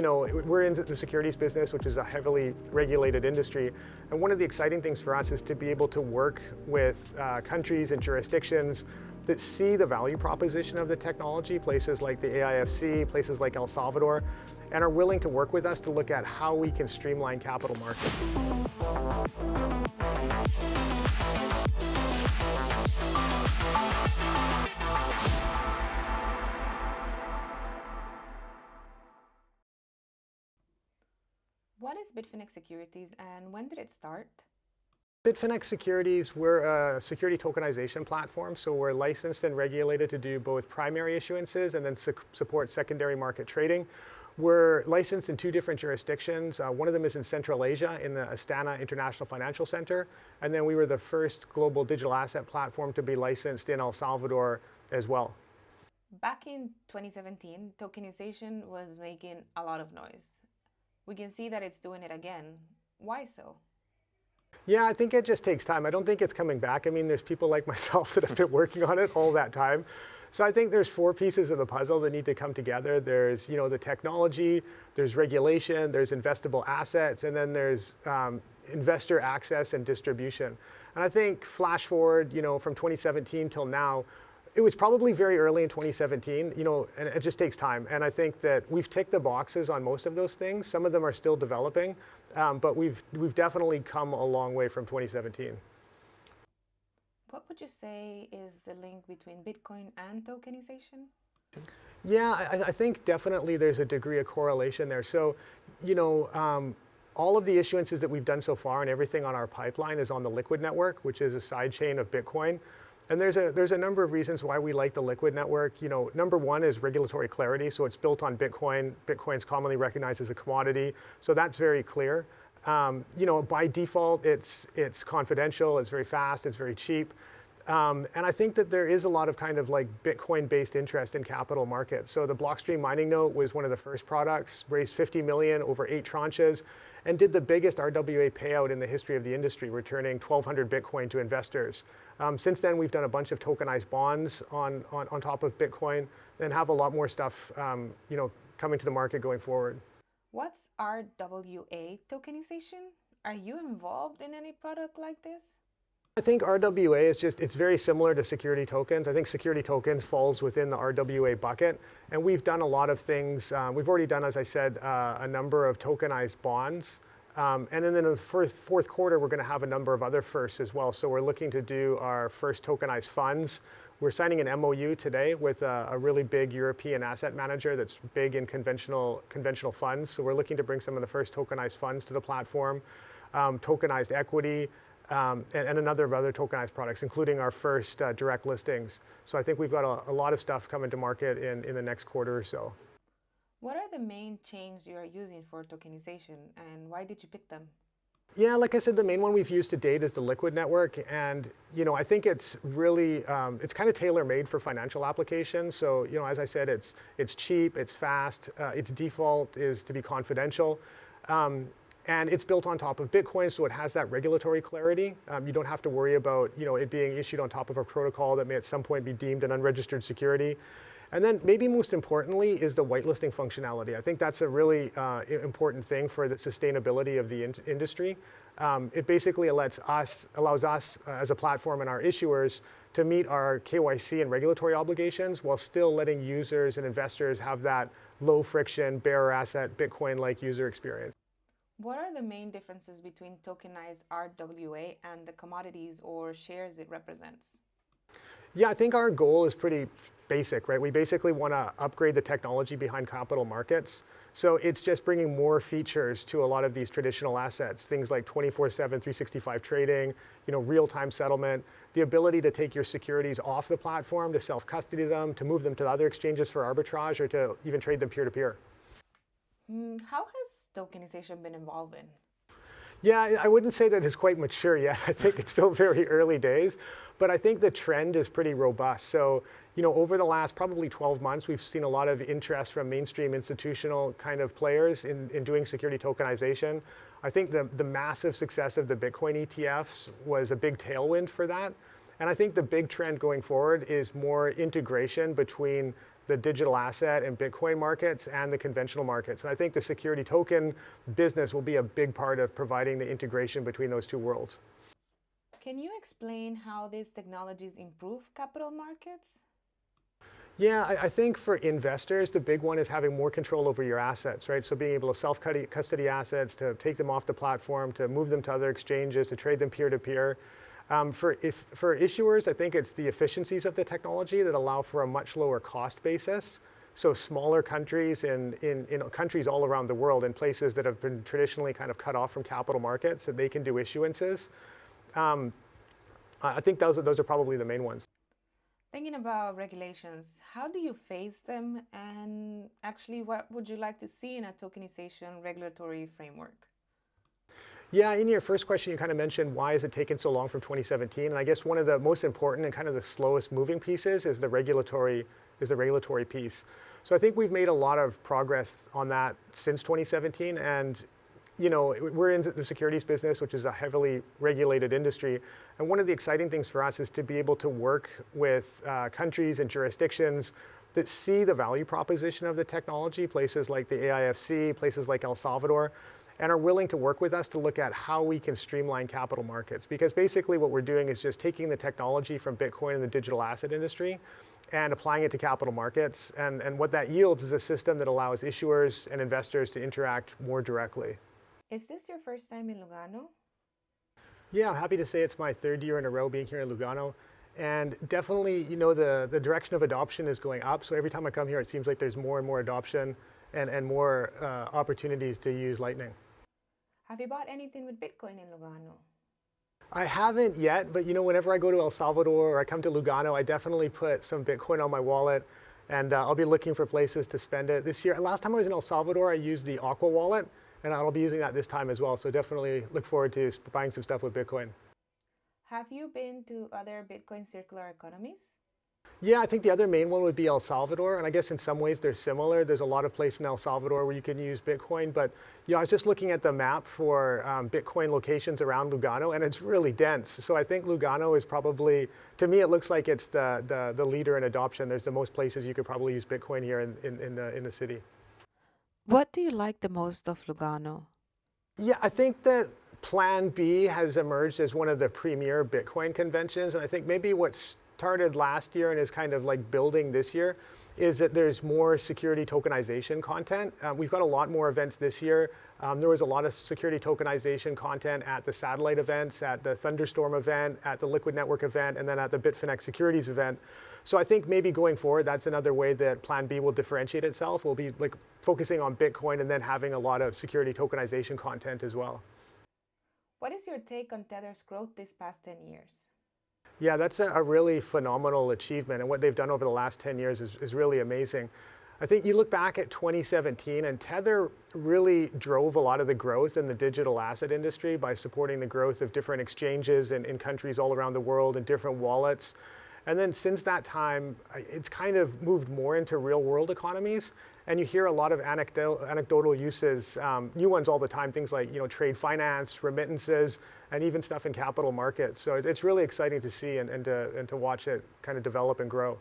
we're in the securities business, which is a heavily regulated industry. And one of the exciting things for us is to be able to work with countries and jurisdictions that see the value proposition of the technology, places like the AIFC, places like El Salvador, and are willing to work with us to look at how we can streamline capital markets. What is Bitfinex Securities and when did it start? Bitfinex Securities, we're a security tokenization platform, so we're licensed and regulated to do both primary issuances and then support secondary market trading. We're licensed in 2 different jurisdictions. One of them is in Central Asia, in the Astana International Financial Center, and then we were the first global digital asset platform to be licensed in El Salvador as well. Back in 2017, tokenization was making a lot of noise. We can see that it's doing it again. Why so? Yeah, I think it just takes time. I don't think it's coming back. I mean, there's people like myself that have been working on it all that time. So I think there's 4 pieces of the puzzle that need to come together. There's, the technology, there's regulation, there's investable assets, and then there's investor access and distribution. And I think flash forward, from 2017 till now, it was probably very early in 2017, and it just takes time. And I think that we've ticked the boxes on most of those things. Some of them are still developing, but we've definitely come a long way from 2017. What would you say is the link between Bitcoin and tokenization? Yeah, I think definitely there's a degree of correlation there. So, all of the issuances that we've done so far and everything on our pipeline is on the Liquid network, which is a sidechain of Bitcoin. And there's a number of reasons why we like the Liquid network. Number one is regulatory clarity. So it's built on Bitcoin. Bitcoin's commonly recognized as a commodity. So that's very clear. By default, it's confidential, it's very fast, it's very cheap. And I think that there is a lot of kind of like Bitcoin-based interest in capital markets. So the Blockstream mining note was one of the first products, raised 50 million over 8 tranches, and did the biggest RWA payout in the history of the industry, returning 1,200 Bitcoin to investors. Since then, we've done a bunch of tokenized bonds on top of Bitcoin and have a lot more stuff coming to the market going forward. What's RWA tokenization? Are you involved in any product like this? I think RWA is it's very similar to security tokens. I think security tokens falls within the RWA bucket. And we've done a lot of things. We've already done, as I said, a number of tokenized bonds. And then in the fourth quarter, we're going to have a number of other firsts as well. So we're looking to do our first tokenized funds. We're signing an MOU today with a really big European asset manager that's big in conventional funds. So we're looking to bring some of the first tokenized funds to the platform, tokenized equity, and a number of other tokenized products, including our first direct listings. So I think we've got a lot of stuff coming to market in the next quarter or so. What are the main chains you are using for tokenization, and why did you pick them? Yeah, like I said, the main one we've used to date is the Liquid network, and I think it's really it's kind of tailor-made for financial applications. So as I said, it's cheap, it's fast, its default is to be confidential, and it's built on top of Bitcoin, so it has that regulatory clarity. You don't have to worry about it being issued on top of a protocol that may at some point be deemed an unregistered security. And then maybe most importantly is the whitelisting functionality. I think that's a really important thing for the sustainability of the industry. It basically allows us as a platform and our issuers to meet our KYC and regulatory obligations while still letting users and investors have that low friction, bearer asset, Bitcoin-like user experience. What are the main differences between tokenized RWA and the commodities or shares it represents? Yeah, I think our goal is pretty basic, right? We basically want to upgrade the technology behind capital markets. So it's just bringing more features to a lot of these traditional assets, things like 24/7, 365 trading, real-time settlement, the ability to take your securities off the platform, to self-custody them, to move them to other exchanges for arbitrage, or to even trade them peer-to-peer. How has tokenization been evolving? Yeah, I wouldn't say that it's quite mature yet. I think it's still very early days, but I think the trend is pretty robust. So, over the last probably 12 months, we've seen a lot of interest from mainstream institutional kind of players in doing security tokenization. I think the massive success of the Bitcoin ETFs was a big tailwind for that. And I think the big trend going forward is more integration between the digital asset and Bitcoin markets and the conventional markets. And I think the security token business will be a big part of providing the integration between those two worlds. Can you explain how these technologies improve capital markets? Yeah, I think for investors, the big one is having more control over your assets, right? So being able to self-custody assets, to take them off the platform, to move them to other exchanges, to trade them peer-to-peer. For issuers, I think it's the efficiencies of the technology that allow for a much lower cost basis. So smaller countries in countries all around the world, in places that have been traditionally kind of cut off from capital markets, that they can do issuances. I think those are probably the main ones. Thinking about regulations, how do you face them? And actually, what would you like to see in a tokenization regulatory framework? Yeah, in your first question, you kind of mentioned why has it taken so long from 2017? And I guess one of the most important and kind of the slowest moving pieces is the regulatory piece. So I think we've made a lot of progress on that since 2017. And we're in the securities business, which is a heavily regulated industry. And one of the exciting things for us is to be able to work with countries and jurisdictions that see the value proposition of the technology, places like the AIFC, places like El Salvador, and are willing to work with us to look at how we can streamline capital markets. Because basically what we're doing is just taking the technology from Bitcoin and the digital asset industry and applying it to capital markets. And what that yields is a system that allows issuers and investors to interact more directly. Is this your first time in Lugano? Yeah, I'm happy to say it's my third year in a row being here in Lugano. And definitely, the direction of adoption is going up. So every time I come here, it seems like there's more and more adoption and more opportunities to use Lightning. Have you bought anything with Bitcoin in Lugano? I haven't yet, but whenever I go to El Salvador or I come to Lugano, I definitely put some Bitcoin on my wallet, and I'll be looking for places to spend it. This year, last time I was in El Salvador, I used the Aqua wallet, and I'll be using that this time as well. So definitely look forward to buying some stuff with Bitcoin. Have you been to other Bitcoin circular economies? Yeah, I think the other main one would be El Salvador, and I guess in some ways they're similar. There's a lot of places in El Salvador where you can use Bitcoin, but I was just looking at the map for Bitcoin locations around Lugano, and it's really dense. So I think Lugano is probably, to me, it looks like it's the leader in adoption. There's the most places you could probably use Bitcoin here in the city. What do you like the most of Lugano? Yeah, I think that Plan B has emerged as one of the premier Bitcoin conventions, and I think maybe what's started last year and is kind of like building this year is that there's more security tokenization content. We've got a lot more events this year. There was a lot of security tokenization content at the satellite events, at the Thunderstorm event, at the Liquid Network event, and then at the Bitfinex Securities event. So I think maybe going forward, that's another way that Plan B will differentiate itself. We'll be like focusing on Bitcoin and then having a lot of security tokenization content as well. What is your take on Tether's growth these past 10 years? Yeah, that's a really phenomenal achievement, and what they've done over the last 10 years is really amazing. I think you look back at 2017, and Tether really drove a lot of the growth in the digital asset industry by supporting the growth of different exchanges in countries all around the world and different wallets. And then since that time, it's kind of moved more into real world economies. And you hear a lot of anecdotal uses, new ones all the time, things like trade finance, remittances, and even stuff in capital markets. So it's really exciting to see and to watch it kind of develop and grow.